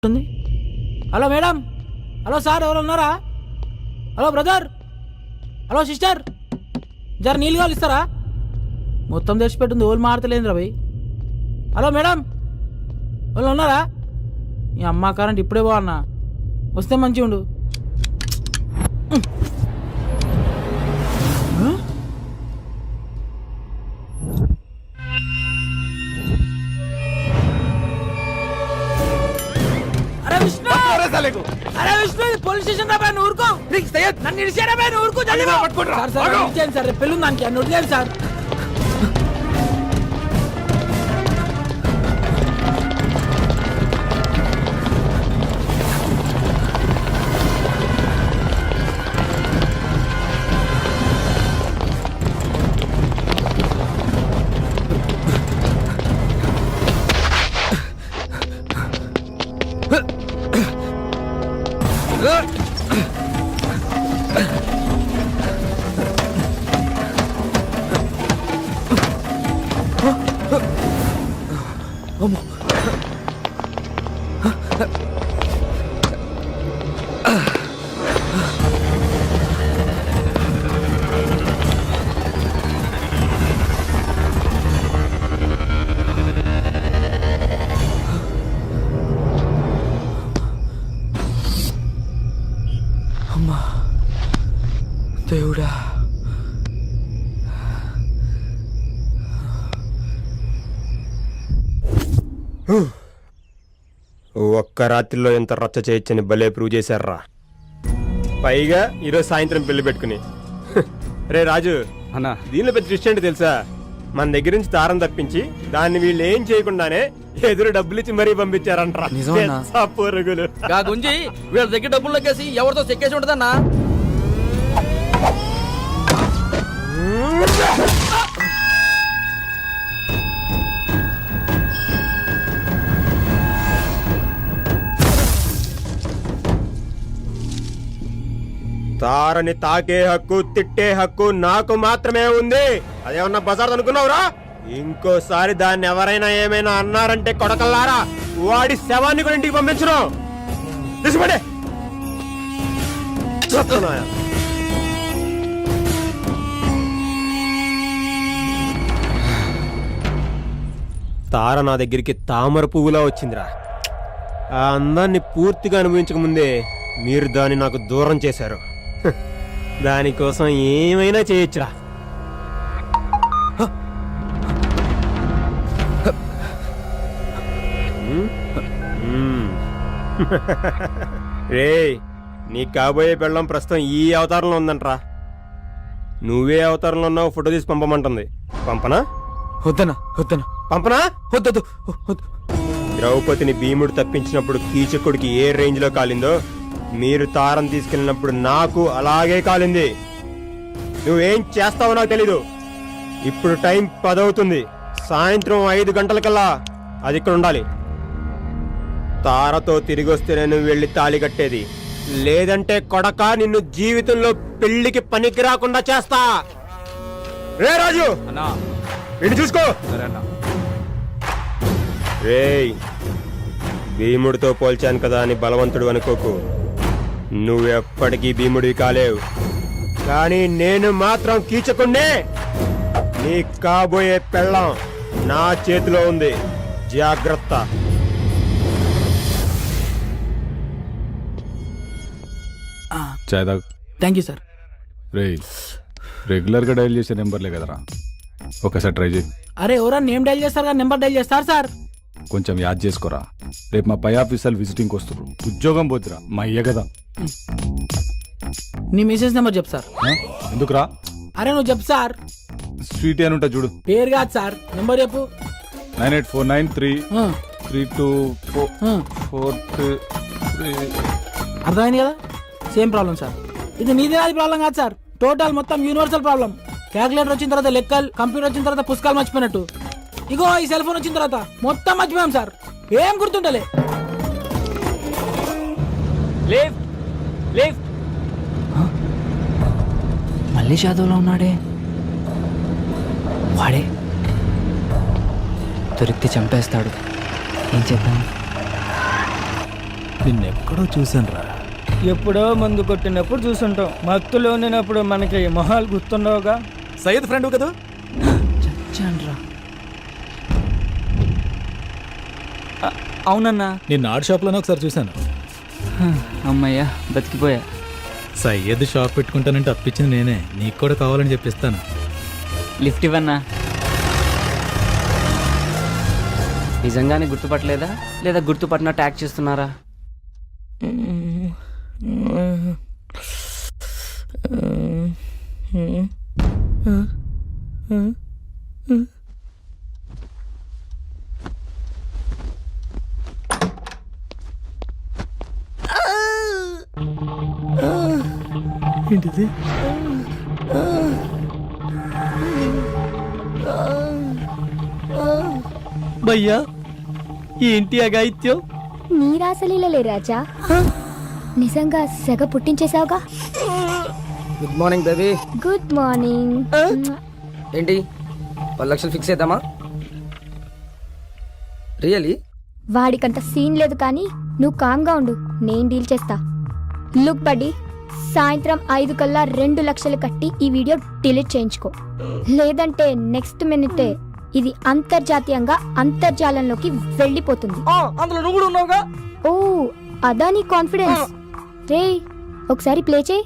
ఉంది. Hello madam, hello sir, ఎవరు ఉన్నారా? హలో బ్రదర్, హలో సిస్టర్, జర నీళ్ళు కావాలి ఇస్తారా? మొత్తం తెచ్చిపెట్టింది, ఓళ్ళు మారతలేదు రా భయ్. హలో మేడం, వాళ్ళు ఉన్నారా? ఈ అమ్మ కరెంట్ ఇప్పుడే బాగున్నా, వస్తే మంచిగా ఉండు. అరే విష్ణు, అరే విష్ణు, పోలీస్ స్టేషన్ రా, నువ్వు ఊరుకో. నన్ను ఇడిచారా, నువ్వు ఊరుకో. సార్ సార్ ఇచ్చేయండి సార్, రేపు పెళ్ళి దానికి నన్ను వదిలేయండి సార్. అమ్మా దేవుడా, ఒక్క రాత్రిలో ఎంత రచ్చ చేయొచ్చని భలే ప్రూవ్ చేశారా. పైగా ఈరోజు సాయంత్రం పెళ్లి పెట్టుకుని. రే రాజు అన్నా, దీనిలో పెద్ద ట్విస్ట్ ఏంటి తెలుసా? మన దగ్గర నుంచి తారం తప్పించి దాన్ని వీళ్ళు ఏం చేయకుండానే ఎదురు డబ్బులు ఇచ్చి మరీ పంపించారంటారా. పొరుగులు గుంజి వీళ్ళ దగ్గర డబ్బులు లెక్కేసి ఎవరితో చెక్కేసి ఉంటదన్నా. తారని తాకే హక్కు, తిట్టే హక్కు నాకు మాత్రమే ఉంది. అదేమన్నా బజార్ అనుకున్నావురా? ఇంకోసారి దాన్ని ఎవరైనా ఏమైనా అన్నారంటే కొడకల్లారా, వాడి శవాన్ని కూడా ఇంటికి పంపించను. తీసుకుంటే తార నా దగ్గరికి తామర పువ్వులా వచ్చిందిరా. ఆ అందాన్ని పూర్తిగా అనుభవించక ముందే మీరు దాన్ని నాకు దూరం చేశారు. దానికోసం ఏమైనా చేయొచ్చురా. రే, నీ కాబోయే పెళ్ళం ప్రస్తుతం ఈ అవతారంలో ఉందంట్రా. నువ్వే అవతారంలో ఉన్నావు, ఫోటో తీసి పంపమంటుంది. పంపనా? వద్దనా వద్దనా, పంపనా? వద్దొద్దు. ద్రౌపదిని భీముడు తప్పించినప్పుడు కీచకుడికి ఏ రేంజ్ లో కాలిందో, మీరు తారం తీసుకెళ్ళినప్పుడు నాకు అలాగే కాలింది. నువ్వేం చేస్తావో నాకు తెలీదు. ఇప్పుడు టైం 10 అవుతుంది. సాయంత్రం 5 గంటలకల్లా అది ఇక్కడ ఉండాలి. తారతో తిరిగి వస్తేనే నువ్వు వెళ్ళి తాళి కట్టేది, లేదంటే కొడక నిన్ను జీవితంలో పెళ్లికి పనికి రాకుండా చేస్తా. రే రాజు, ఇటు చూసుకో. రేయ్, భీముడితో పోల్చాను కదా అని బలవంతుడు అనుకోకు. నువ్వెప్పటికీ భీముడివి కాలేవు, కానీ నేను మాత్రం కీచకుండే. నీ కాబోయే పెళ్ళం నా చేతిలో ఉంది, జాగ్రత్త. Thank you sir. రే, రెగ్యులర్గా డైల్ చేసే నెంబర్లే కదరా, ఒకసారి ట్రై చేయి. అరే ఎవరా నేమ్ డైల్ చేస్తారు కదా, నెంబర్ డైల్ చేస్తారు సార్. కొంచెం యాద్ చేసుకోరా, రేపు మా పై ఆఫీసర్లు విజిటింగ్కి వస్తారు. ఉద్యోగం పోతురా, మా అయ్య కదా. నీ మెసేజ్ నెంబర్ చెప్పు సార్. ఎందుకురా? అరే నువ్వు చెప్పు సార్. స్వీట్ అని ఉంటా చూడు. పేరు కాదు సార్, నెంబర్ చెప్పు. 98493324. అర్థమైంది కదా, సేమ్ ప్రాబ్లం సార్. ఇది నీది నాది ప్రాబ్లం కాదు సార్, టోటల్ మొత్తం యూనివర్సల్ ప్రాబ్లం. క్యాల్కులేటర్ వచ్చిన తర్వాత లెక్కలు, కంప్యూటర్ వచ్చిన తర్వాత పుస్తకాలు మర్చిపోయినట్టు. ఇగో ఈ సెల్ ఫోన్ వచ్చిన తర్వాత మొత్తం మర్చిపోయాం సార్, ఏం గుర్తుంటలే. మళ్ళీ షాదోలో ఉన్నాడే, వాడే దొరికితే చంపేస్తాడు. ఏం చేద్దాం? నిన్నెక్కడో చూసాను రా. ఎప్పుడో మందు కొట్టినప్పుడు చూసుంటాం, మత్తులో ఉన్నప్పుడు మనకి మొహాలు గుర్తుండవుగా. సయ్యద్ ఫ్రెండ్ కదా. అవునన్నా. నిన్న ఆర్ట్ షాప్లోనే ఒకసారి చూశాను. అమ్మయ్యా బతికిపోయా. సయ్యద్ షాప్ పెట్టుకుంటానంటే అప్పించింది నేనే, నీకు కూడా కావాలని చెప్పిస్తాను. లిఫ్ట్ ఇవ్వన్నా. నిజంగానే గుర్తుపట్టలేదా లేదా గుర్తుపట్టినట్టు యాక్ట్ చేస్తున్నారా? ఏంటిది? భయ్యా ఏంటి అగాయిత్యం? నీ రాసలీలలే రాజా, నిజంగా సెగ పుట్టించేశావుగా. Good morning baby. Good morning. ఏంటి 10 లక్షలు ఫిక్స్ చేద్దామా? రియలీ? వాడికంత సీన్ లేదు కానీ నువ్వు కామ్గా ఉండు, నేను డీల్ చేస్తా. లుక్ బడ్డీ, సాయంత్రం 5 కల్లా 2 లక్షలు కట్టి ఈ వీడియో డిలీట్ చేయించుకో, లేదంటే నెక్స్ట్ మినిటే ఇది అంతర్జాతీయంగా అంతర్జాలంలోకి వెళ్ళిపోతుంది. అందులో నువ్వు కూడా ఉన్నావుగా. ఓ అదా నీ కాన్ఫిడెన్స్. రే ఒకసారి ప్లే చేయి.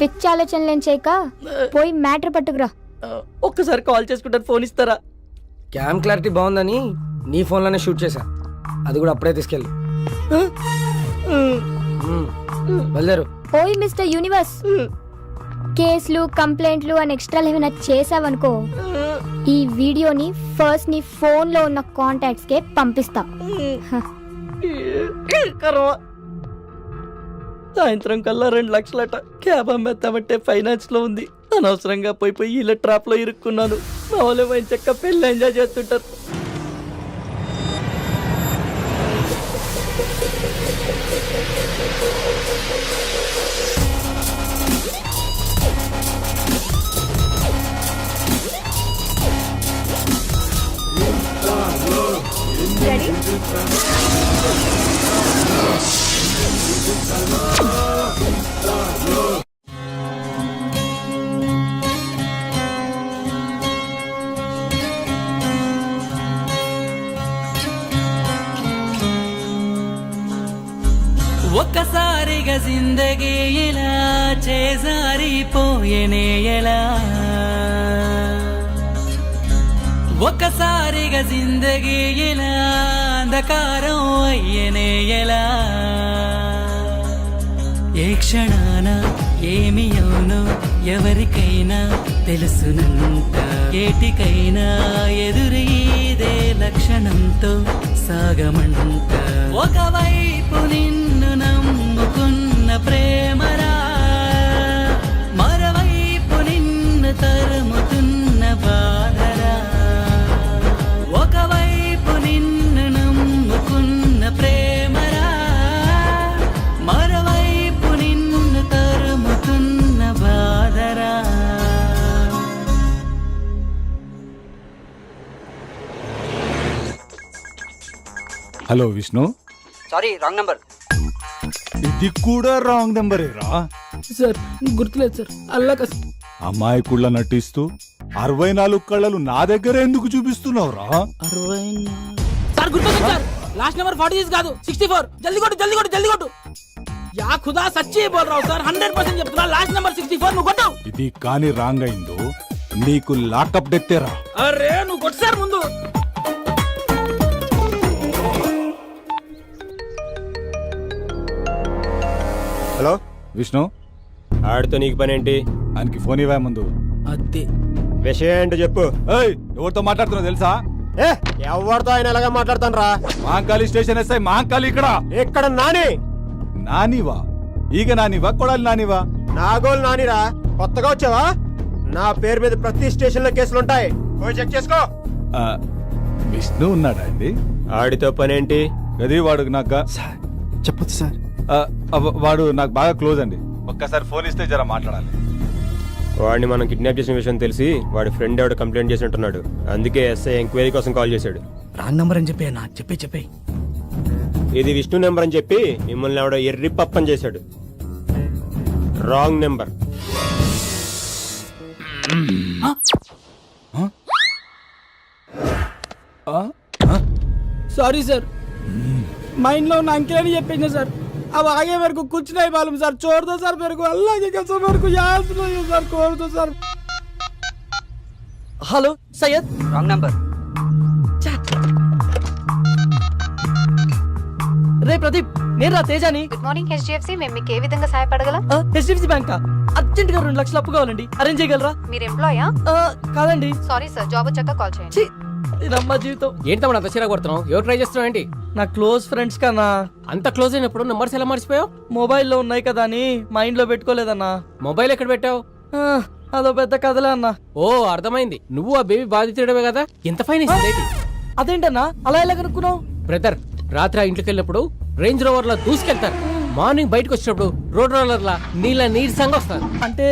పిచ్చి ఆలోచనలేం చేయక పోయి మ్యాటర్ పట్టుకురా. ఒక్కసారి కాల్ చేసుకుంటాను, ఫోన్ ఇస్తారా? క్యామ్ క్లారిటీ బాగుందని నీ ఫోన్లోనే షూట్ చేశా, అది కూడా అప్పుడే తీసుకెళ్ళి. బయలుదేరు. ఓయ్ మిస్టర్ యూనివర్స్, కేసులు కంప్లైంట్లు అని ఎక్స్ట్రాలు ఏమైనా చేసావనుకో, ఈ వీడియోని ఫస్ట్ నీ ఫోన్ లో ఉన్న కాంటాక్ట్స్ కే పంపిస్తా. సాయంత్రం కల్లా 2 లక్షలట. క్యాబ్ అమ్మేద్దామంటే ఫైనాన్స్ లో ఉంది. అనవసరంగా పోయి ఇలా ట్రాప్ లో ఇరుక్కున్నాను. మా వాళ్ళు మంచి చక్క పెళ్ళి ఎంజాయ్ చేస్తుంటారు. ఒక్కసారిగా జిందగీ ఇలా చేజారిపోయేనే ఎలా, ఒక్కసారిగా జిందగీ ఇలా అంధకారం అయ్యేనే ఎలా, ఏ క్షణాన ఏమి అవునో ఎవరికైనా తెలుసునంట, ఏటికైనా ఎదురీదే లక్షణంతో సాగమంట. ఒకవైపు నిన్ను నమ్ముకున్న ప్రేమరా, మరోవైపు నిన్ను తరుముతున్న బాధరా. ఒకవైపు నిన్ను నమ్ముకున్న ప్రేమరా, మరోవైపు నిన్ను తరుముతున్న బాధరా. Hello Vishnu. Sorry, wrong number. ఇది కూడా రాంగ్ నెంబరేరా? సార్ గుర్తులేదు సార్, అల్లా అమాయకుళ్ళ నటిస్తూ 64 కళ్ళలు నా దగ్గర ఎందుకు చూపిస్తున్నావురా? 64. సార్ గుర్తొచ్చింది సార్, లాస్ట్ నెంబర్ 46 కాదు 64. జల్దీ కొట్టు జల్దీ కొట్టు జల్దీ కొట్టు. యా ఖుదా సచ్చి బోల్ రావు సార్, 100% చెప్తున్నా, లాస్ట్ నెంబర్ 64 నువ్వు కొట్టావు. ఇది కానీ రాంగ్ అయిందో నీకు లాకప్ డెత్తేరా. అరే నువ్వు కొట్టు సార్ ముందు. హలో విష్ణు, ఆడితో నీకు పని ఏంటి? ఆయనకి ఫోన్ ఇవ్వా ముందు. అదే విషయం ఏంటో చెప్పు. ఏయ్, ఎవరితో మాట్లాడుతున్నావు తెలుసా? ఏ ఎవరితో ఆయన ఎలాగా మాట్లాడతాను రా? మహంకాళి స్టేషన్ ఎస్ఐ మహంకాళి ఇక్కడ. ఎక్కడ నాని? నానివా? ఈగ నానివా కొడాలి నానివా? నాగోలు నానిరా, కొత్తగా వచ్చావా? నా పేరు మీద ప్రతి స్టేషన్ లో కేసులుంటాయి, పోయి చెక్ చేసుకో. విష్ణు ఉన్నాడా అండి? ఆడితో పని ఏంటి? గది వాడు నాకు చెప్పొచ్చు సార్. వాడు నాకు బాగా క్లోజ్ అండి. ఒక్కసారి ఫోన్ ఇస్తే జర మాట్లాడాలి. వాడిని మనం కిడ్నాప్ చేసిన విషయం తెలిసి వాడి ఫ్రెండ్ ఎవడు కంప్లైంట్ చేసినట్టున్నాడు. అందుకే ఎస్ఐ ఎంక్వైరీ కోసం కాల్ చేశాడు. రాంగ్ నంబర్ అని చెప్పి అన్న చెప్పే ఇది విష్ణు నెంబర్ అని చెప్పి మిమ్మల్ని ఎవడో ఎర్రి పప్పని చేశాడు. Wrong number. Sorry sir, mind లో ఉన్న అంకెల్ అని చెప్పింది సార్. अब आगे मेरे को कुछ नहीं मालूम सर, छोड़ दो सर, मेरे को अल्लाह की कसम मेरे को याद नहीं है सर, छोड़ दो sir. Hello Syed wrong number. రే ప్రదీప్, నేను రా తేజాని. గుడ్ మార్నింగ్ హెచ్డిఎఫ్సి, మేము మీకు ఏ విధంగా సహాయపడగలం? హెచ్డిఎఫ్సి బ్యాంక్ అర్జెంట్ గా 2 లక్షలు అప్పు కావాలండి, అరేంజ్ చేయగలరా? మీరు ఎంప్లాయా? కాదండి. సారీ సార్, జాబ్ వచ్చాక కాల్ చేయండి. ఛీ, ఇదమ్మా జీవితం. ఏంటి తమ్ముడు అంత చీర కొడుతున్నావు? ఎవరు ట్రై చేస్తున్నావు ఏంటి? నా క్లోజ్ ఫ్రెండ్స్ కన్నా. అంత క్లోజ్ అయినప్పుడు నెంబర్స్ ఎలా మర్చిపోయావు? మొబైల్లో ఉన్నాయి కదా అని మైండ్ లో పెట్టుకోలేదన్నా. మొబైల్ ఎక్కడ పెట్టావు? అదో పెద్ద కథలే అన్నా. ఓ అర్థమైంది, నువ్వు ఆ బేబీ బాధితుడమే కదా. ఎంత ఫైన్ ఇస్తుంది? అదేంటన్నా అలా ఎలా కనుక్కున్నావు? బ్రదర్, రాత్రి ఆ ఇంట్లోకి వెళ్ళినప్పుడు రేంజ్ రోవర్ లా దూసుకెళ్తారు, మార్నింగ్ బయటకు వచ్చినప్పుడు రోడ్ రోలర్ లా నీరసంగా వస్తారు. అంటే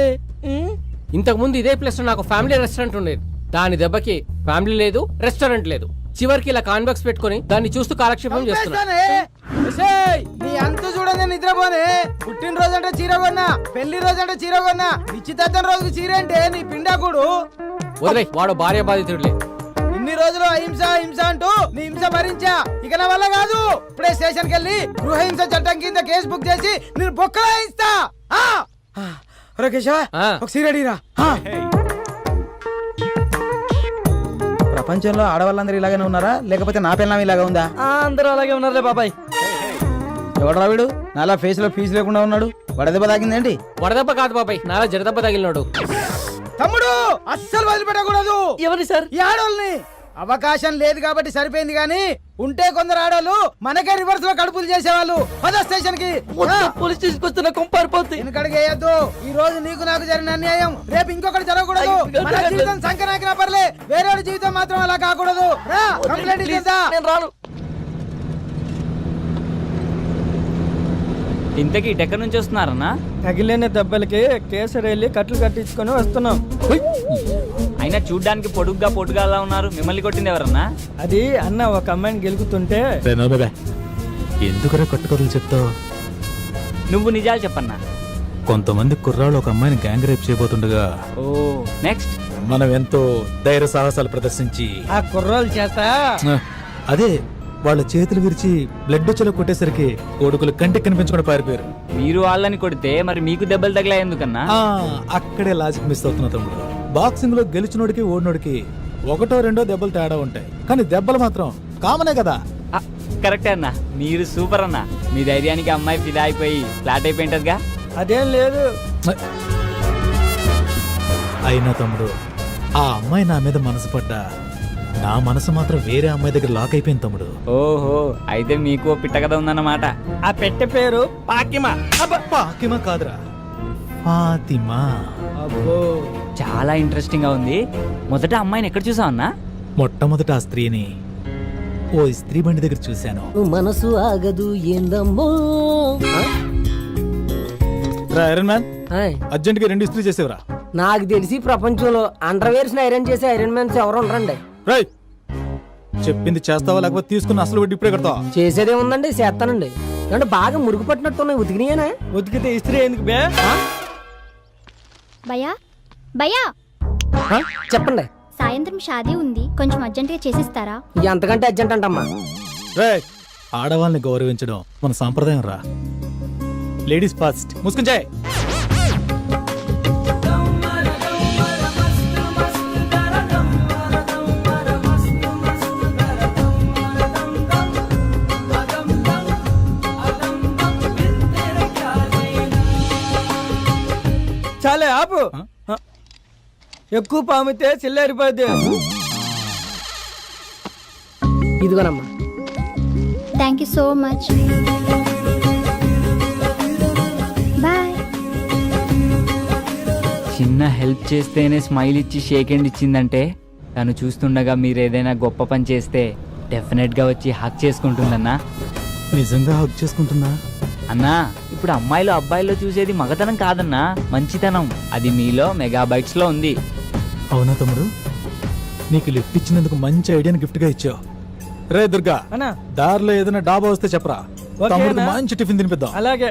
ఇంతకు ముందు ఇదే ప్లేస్ లో నాకు ఫ్యామిలీ రెస్టారెంట్ ఉండేది. దాని దెబ్బకి ఫ్యామిలీ లేదు, రెస్టారెంట్ లేదు. చివరికి ఇలా కాన్బాక్స్ పెట్టుకుని దాన్ని చూస్తూ కాలక్షేపం చేస్తున్నా. నీ అంత చూడని నిద్రపోనే. పుట్టినరోజు అంటే చీర కొన్నా, పెళ్లి రోజు అంటే చీర కొన్నా, నిశ్చితార్థం రోజుకి చీర అంటే నీ పిండాకుడు. వదిలే, వాడు భార్య బాధితుడులే. ఇన్ని రోజులు అహింస హింస అంటూ నీ హింస భరించా, ఇక నా వల్ల కాదు. ఇప్పుడే స్టేషన్ కి వెళ్ళి గృహహింస చట్టం కింద కేసు బుక్ చేసి నేను బొక్కలా ఇస్తా. కేశవ, ఒక సీర అడిగిరా. ప్రపంచంలో ఆడవాళ్ళందరూ ఇలాగనే ఉన్నారా, లేకపోతే నా పిల్లం ఇలాగా ఉందా? అందరూ అలాగే ఉన్నారులే బాబాయ్. ఎవడు రావిడు నాలా ఫేస్ లో ఫీజు లేకుండా ఉన్నాడు? వడదెబ్బ తాగిందేంటి? వడదెబ్బ కాదు బాబాయ్, నాలా జడదెబ్బ తగిలినాడు. తమ్ముడు అస్సలు వదిలిపెట్టకూడదు. ఎవరి సార్? ఈ ఆడోళ్ళని. అవకాశం లేదు కాబట్టి సరిపోయింది, గానీ ఉంటే కొందరు ఆడోళ్ళు మనకే రివర్స్ లో కడుపులు చేసేవాళ్ళు. పద స్టేషన్ కి. పోలీస్ స్టేషన్ వస్తున్న కొంపారిపోతుంది. వెనకడికి వేయద్దు. ఈ రోజు నీకు నాకు జరిగిన అన్యాయం రేపు ఇంకొకటి జరగకూడదు. మన జీవితం సంకనాకినా పర్లే, వేరే జీవితం మాత్రం అలా కాకూడదు. కంప్లైంట్ చేద్దా. నేను రాను. ఇంతకీ ఎక్కడి నుంచి వస్తున్నారన్నా? తగిలిన దెబ్బలకి కేసరి వెళ్ళి కట్లు కట్టించుకొని వస్తున్నాం. అయినా చూడ్డానికి పొడుగ్గా అలా ఉన్నారు, మిమ్మల్ని కొట్టింది ఎవరన్నా? అది అన్న ఒక అమ్మాయిని గెలుకుతుంటే. ఎందుకురా కట్టుకథలు చెప్తావు? నువ్వు నిజాలు చెప్పన్నా. కొంతమంది కుర్రాళ్ళు ఒక అమ్మాయిని గ్యాంగ్ రేప్ చేయబోతుండగా ఓ నెక్స్ట్ మనం ఎంతో ధైర్య సాహసాలు ప్రదర్శించి ఆ కుర్రాల చేత అదే వాళ్ళ చేతులు విరిచి బ్లడ్ వచ్చేలా కొట్టేసరికి కొడుకులు కంటికి కనిపించకుండా పారిపోయారు. మీరు వాళ్ళని కొడితే మరి మీకు దెబ్బలు తగిలా ఎందుకన్నా? అక్కడే లాజిక్ మిస్ అవుతున్నా తమ్ముడు. బాక్సింగ్ లో గెలిచినోడికి ఓడినోడికి 1-2 దెబ్బలు తేడా ఉంటాయి, కానీ దెబ్బలు మాత్రం కామనే కదా. కరెక్టే అన్నా, మీరు సూపర్ అన్నా. మీ ధైర్యానికి అమ్మాయి ఫిదా అయిపోయి ఫ్లాట్ అయిపోయింటదిగా. అదేం లేదు. అయినా తమ్ముడు, ఆ అమ్మాయి నా మీద మనసు పడ్డా నా మనసు మాత్రం వేరే అమ్మాయి దగ్గర లాక్ అయిపోయింది తమ్ముడు. ఓహో, అయితే మీకు పిట్ట కథ ఉందన్నమాట. ఆ పెట్టె పేరు పాకిమా. పాకిమా కాదురా, ఫాతిమా. అబ్బో, చాలా ఇంట్రెస్టింగ్ గా ఉంది. మొదట అమ్మాయిని ఎక్కడ చూసావు అన్నా? మొట్టమొదట ఆ స్త్రీని ఓ స్త్రీ బండి దగ్గర చూశాను. మనసు ఆగదు ఏందమ్మో. ఐరన్ మ్యాన్, అర్జెంట్ గా 2 ఇస్త్రీ చేసేవరా. నాకు తెలిసి ప్రపంచంలో అండర్వేర్స్ ఐరన్ చేసే ఐరన్ మ్యాన్స్ ఎవరు ఉండరండి. రైట్, చెప్పింది చేస్తావా లేకపోతే తీసుకుని అసలు వడ్డీ ఇప్పుడే కడతావా? చేసేదే ఉందండి, చేస్తానండి. అంటే బాగా మురుగు పట్టినట్టున్నాయి, ఉతికినాయనా? ఉతికితే ఇస్త్రీ ఎందుకు బే? భయా భయా, చెప్పండి. సాయంత్రం షాదీ ఉంది, కొంచెం అర్జెంటుగా చేసిస్తారా? ఎంతకంటే అర్జెంట్ అంటమ్మా. రైట్, ఆడవాళ్ళని గౌరవించడం మన సాంప్రదాయం రా. Ladies first. ముసుకుంచాయ్. చాలే ఆపు. ఎక్కువ పామితే చిల్లారిపోద్ది. ఇదిగోనమ్మా. Thank you so much. Bye. చిన్న హెల్ప్ చేస్తేనే స్మైల్ ఇచ్చి షేక్ హ్యాండ్ ఇచ్చిందంటే తను చూస్తుండగా మీరు ఏదైనా గొప్ప పని చేస్తే డెఫినెట్ గా వచ్చి హక్ చేసుకుంటుందన్నా. నిజంగా హక్ చేసుకుంటుందా? అన్నా, ఇప్పుడు అమ్మాయిలు అబ్బాయిల్లో చూసేది మగతనం కాదన్నా, మంచితనం. అది మీలో మెగాబైట్స్ లో ఉంది. అవునా తమ్ముడు, నీకు లిఫ్ట్ ఇచ్చినందుకు మంచి ఐడియాని గిఫ్ట్ గా ఇచ్చావు. రే దుర్గా, అన్నా దారిలో ఏదైనా డాబా వస్తే చెప్పరా, ఓకే తమ్ముడికి అన్నా. మంచి టిఫిన్ తినిపిద్దాం. అలాగే